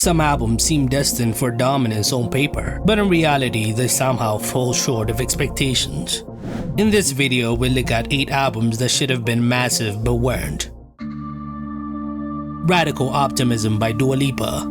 Some albums seem destined for dominance on paper, but in reality they somehow fall short of expectations. In this video, we'll look at 8 albums that should have been massive but weren't. Radical Optimism by Dua Lipa.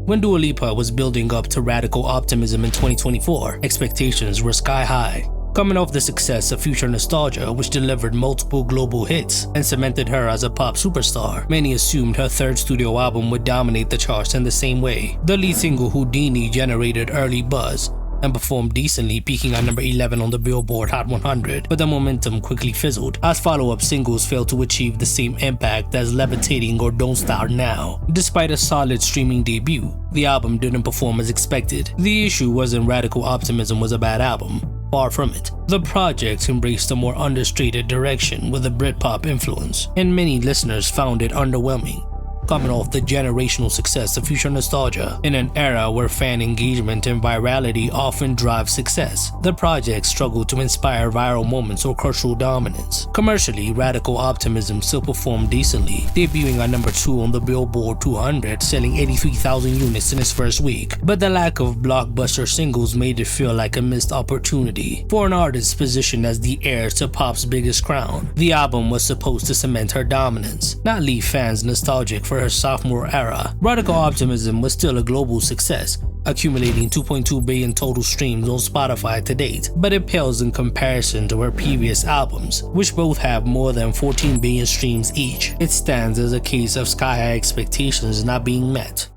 When Dua Lipa was building up to Radical Optimism in 2024, expectations were sky high. Coming off the success of Future Nostalgia, which delivered multiple global hits and cemented her as a pop superstar, many assumed her third studio album would dominate the charts in the same way. The lead single Houdini generated early buzz and performed decently, peaking at number 11 on the Billboard Hot 100, but the momentum quickly fizzled as follow-up singles failed to achieve the same impact as Levitating or Don't Start Now. Despite a solid streaming debut, the album didn't perform as expected. The issue wasn't Radical Optimism was a bad album. Far from it. The project embraced a more understated direction with a Britpop influence, and many listeners found it underwhelming. Coming off the generational success of Future Nostalgia, in an era where fan engagement and virality often drive success, the project struggled to inspire viral moments or cultural dominance. Commercially, Radical Optimism still performed decently, debuting at number 2 on the Billboard 200, selling 83,000 units in its first week. But the lack of blockbuster singles made it feel like a missed opportunity. For an artist positioned as the heir to pop's biggest crown, the album was supposed to cement her dominance, not leave fans nostalgic for her sophomore era. Radical Optimism was still a global success, accumulating 2.2 billion total streams on Spotify to date, but it pales in comparison to her previous albums, which both have more than 14 billion streams each. It stands as a case of sky-high expectations not being met.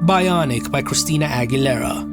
Bionic by Christina Aguilera.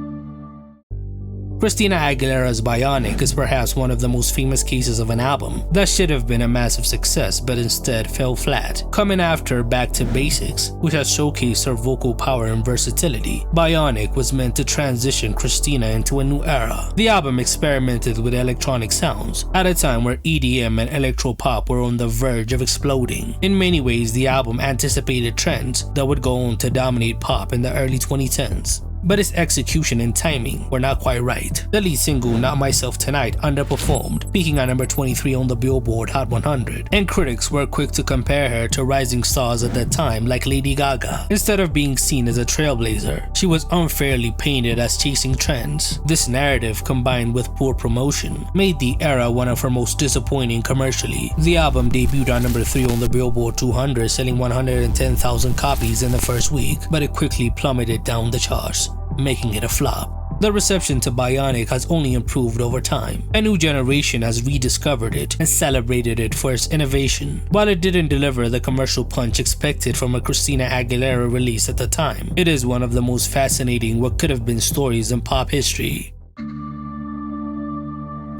Christina Aguilera's Bionic is perhaps one of the most famous cases of an album that should have been a massive success but instead fell flat. Coming after Back to Basics, which has showcased her vocal power and versatility, Bionic was meant to transition Christina into a new era. The album experimented with electronic sounds at a time where EDM and electropop were on the verge of exploding. In many ways, the album anticipated trends that would go on to dominate pop in the early 2010s. But its execution and timing were not quite right. The lead single, Not Myself Tonight, underperformed, peaking at number 23 on the Billboard Hot 100, and critics were quick to compare her to rising stars at that time like Lady Gaga. Instead of being seen as a trailblazer, she was unfairly painted as chasing trends. This narrative, combined with poor promotion, made the era one of her most disappointing commercially. The album debuted at number 3 on the Billboard 200, selling 110,000 copies in the first week, but it quickly plummeted down the charts, making it a flop. The reception to Bionic has only improved over time. A new generation has rediscovered it and celebrated it for its innovation. While it didn't deliver the commercial punch expected from a Christina Aguilera release at the time, it is one of the most fascinating what could have been stories in pop history.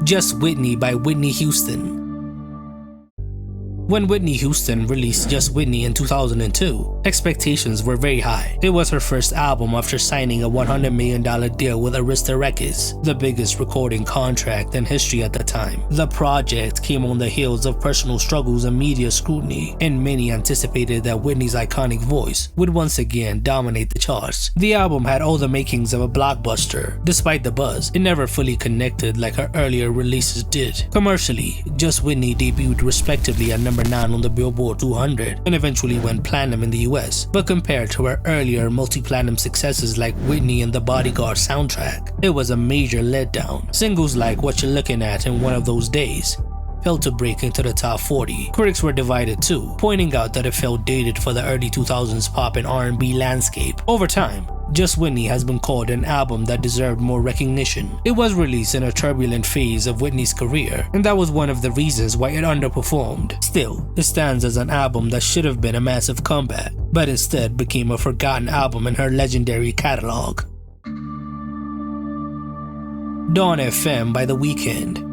Just Whitney by Whitney Houston. When Whitney Houston released Just Whitney in 2002, expectations were very high. It was her first album after signing a $100 million deal with Arista Records, the biggest recording contract in history at the time. The project came on the heels of personal struggles and media scrutiny, and many anticipated that Whitney's iconic voice would once again dominate the charts. The album had all the makings of a blockbuster. Despite the buzz, it never fully connected like her earlier releases did. Commercially, Just Whitney debuted respectively at number 9 on the Billboard 200 and eventually went platinum in the US, but compared to her earlier multi-platinum successes like Whitney and the Bodyguard soundtrack, it was a major letdown. Singles like What You're Looking At and One of Those Days failed to break into the top 40. Critics were divided too, pointing out that it felt dated for the early 2000s pop and R&B landscape. Over time, Just Whitney has been called an album that deserved more recognition. It was released in a turbulent phase of Whitney's career, and that was one of the reasons why it underperformed. Still, it stands as an album that should have been a massive comeback, but instead became a forgotten album in her legendary catalog. Dawn FM by The Weeknd.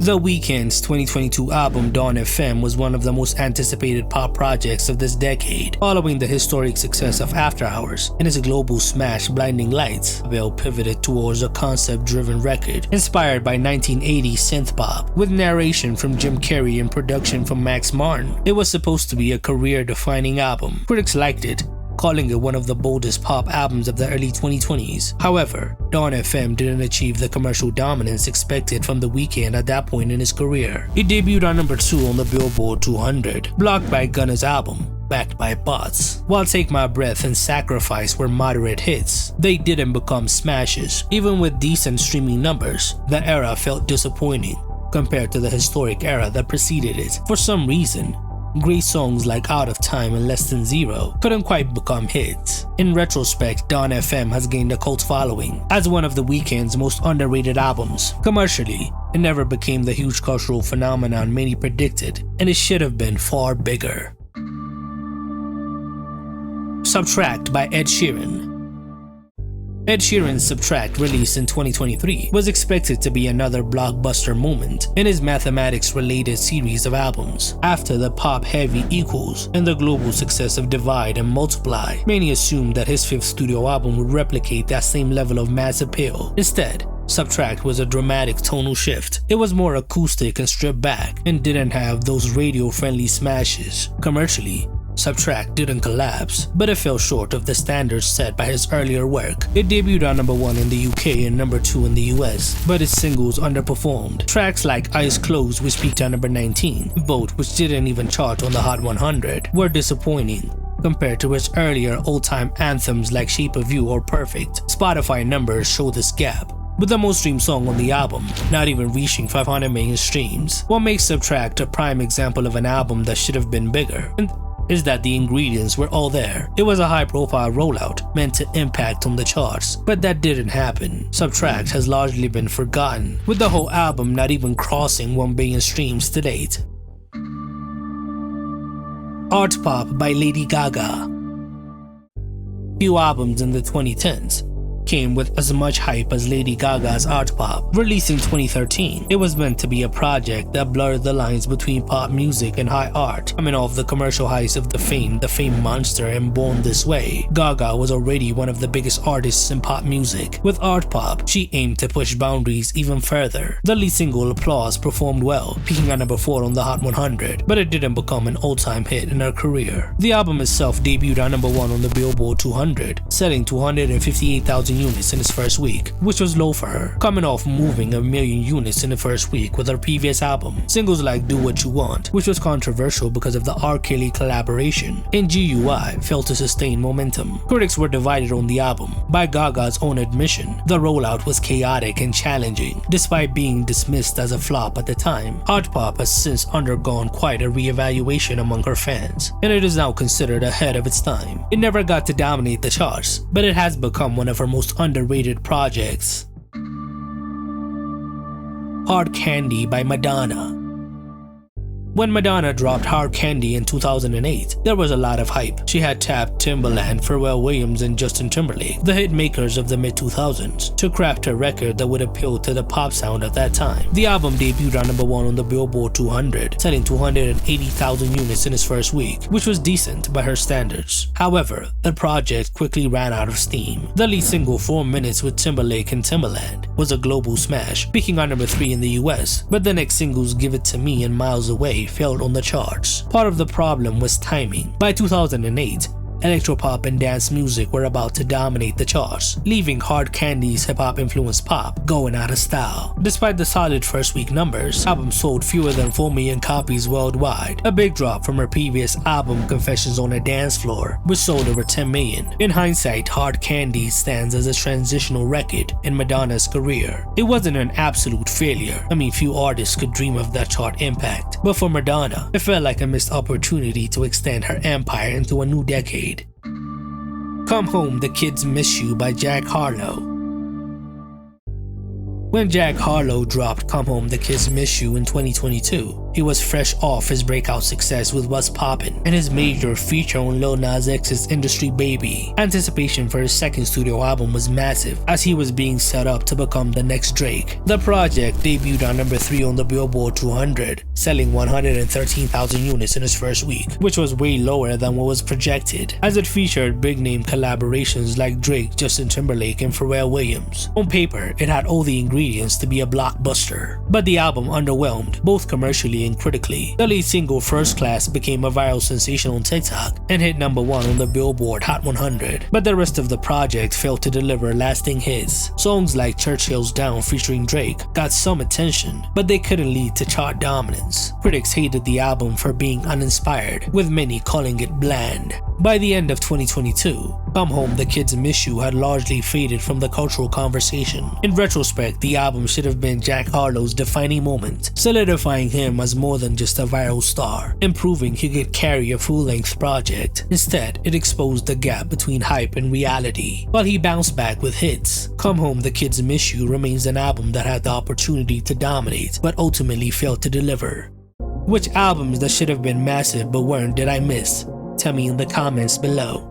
The Weeknd's 2022 album Dawn FM was one of the most anticipated pop projects of this decade. Following the historic success of After Hours and its global smash Blinding Lights, Bell pivoted towards a concept-driven record inspired by 1980s synth-pop, with narration from Jim Carrey and production from Max Martin. It was supposed to be a career-defining album. Critics liked it, calling it one of the boldest pop albums of the early 2020s. However, Dawn FM didn't achieve the commercial dominance expected from The Weeknd at that point in his career. It debuted on number 2 on the Billboard 200, blocked by Gunna's album, Backed by Bots. While Take My Breath and Sacrifice were moderate hits, they didn't become smashes. Even with decent streaming numbers, the era felt disappointing compared to the historic era that preceded it. For some reason, great songs like Out of Time and Less Than Zero couldn't quite become hits. In retrospect, Dawn FM has gained a cult following as one of The Weeknd's most underrated albums. Commercially, it never became the huge cultural phenomenon many predicted, and it should have been far bigger. Subtract by Ed Sheeran. Ed Sheeran's Subtract, released in 2023, was expected to be another blockbuster moment in his mathematics-related series of albums. After the pop-heavy Equals and the global success of Divide and Multiply, many assumed that his 5th studio album would replicate that same level of mass appeal. Instead, Subtract was a dramatic tonal shift. It was more acoustic and stripped back, and didn't have those radio-friendly smashes. Commercially, Subtract didn't collapse, but it fell short of the standards set by his earlier work. It debuted on number 1 in the UK and number 2 in the US, but its singles underperformed. Tracks like Eyes Closed, which peaked at number 19, Vote, which didn't even chart on the Hot 100, were disappointing compared to his earlier old-time anthems like Shape of You or Perfect. Spotify numbers show this gap, with the most streamed song on the album not even reaching 500 million streams. What makes Subtract a prime example of an album that should have been bigger is that the ingredients were all there. It was a high-profile rollout meant to impact on the charts, but that didn't happen. Subtract has largely been forgotten, with the whole album not even crossing 1 billion streams to date. Artpop by Lady Gaga. Few albums in the 2010s came with as much hype as Lady Gaga's Artpop. Released in 2013, it was meant to be a project that blurred the lines between pop music and high art. Coming off the commercial highs of The Fame Monster and Born This Way, Gaga was already one of the biggest artists in pop music. With Artpop, she aimed to push boundaries even further. The lead single Applause performed well, peaking at number 4 on the Hot 100, but it didn't become an all-time hit in her career. The album itself debuted at number 1 on the Billboard 200, selling 258,000 units in its first week, which was low for her, coming off moving 1 million units in the first week with her previous album. Singles like Do What You Want, which was controversial because of the R. Kelly collaboration, and GUI failed to sustain momentum. Critics were divided on the album. By Gaga's own admission, the rollout was chaotic and challenging, despite being dismissed as a flop at the time. Artpop has since undergone quite a re-evaluation among her fans, and it is now considered ahead of its time. It never got to dominate the charts, but it has become one of her most underrated projects. Hard Candy by Madonna. When Madonna dropped Hard Candy in 2008, there was a lot of hype. She had tapped Timbaland, Pharrell Williams, and Justin Timberlake, the hit makers of the mid-2000s, to craft a record that would appeal to the pop sound at that time. The album debuted on number 1 on the Billboard 200, selling 280,000 units in its first week, which was decent by her standards. However, the project quickly ran out of steam. The lead single 4 Minutes with Timberlake and Timbaland was a global smash, peaking on number 3 in the US, but the next singles Give It To Me and Miles Away failed on the charts. Part of the problem was timing. By 2008, electropop and dance music were about to dominate the charts, leaving Hard Candy's hip-hop influenced pop going out of style. Despite the solid first week numbers, the album sold fewer than 4 million copies worldwide, a big drop from her previous album Confessions on a Dance Floor, which sold over 10 million. In hindsight, Hard Candy stands as a transitional record in Madonna's career. It wasn't an absolute failure. I mean, few artists could dream of that chart impact, but for Madonna, it felt like a missed opportunity to extend her empire into a new decade. Come Home, The Kids Miss You by Jack Harlow. When Jack Harlow dropped Come Home, The Kids Miss You in 2022, he was fresh off his breakout success with What's Poppin' and his major feature on Lil Nas X's Industry Baby. Anticipation for his second studio album was massive, as he was being set up to become the next Drake. The project debuted on number 3 on the Billboard 200, selling 113,000 units in its first week, which was way lower than what was projected, as it featured big-name collaborations like Drake, Justin Timberlake, and Pharrell Williams. On paper, it had all the ingredients ingredients to be a blockbuster. But the album underwhelmed, both commercially and critically. The lead single First Class became a viral sensation on TikTok and hit #1 on the Billboard Hot 100. But the rest of the project failed to deliver lasting hits. Songs like Churchill's Down featuring Drake got some attention, but they couldn't lead to chart dominance. Critics hated the album for being uninspired, with many calling it bland. By the end of 2022, Come Home The Kids Miss You had largely faded from the cultural conversation. In retrospect, the album should have been Jack Harlow's defining moment, solidifying him as more than just a viral star, and proving he could carry a full-length project. Instead, it exposed the gap between hype and reality. While he bounced back with hits, Come Home The Kids Miss You remains an album that had the opportunity to dominate, but ultimately failed to deliver. Which albums that should have been massive but weren't did I miss? Tell me in the comments below.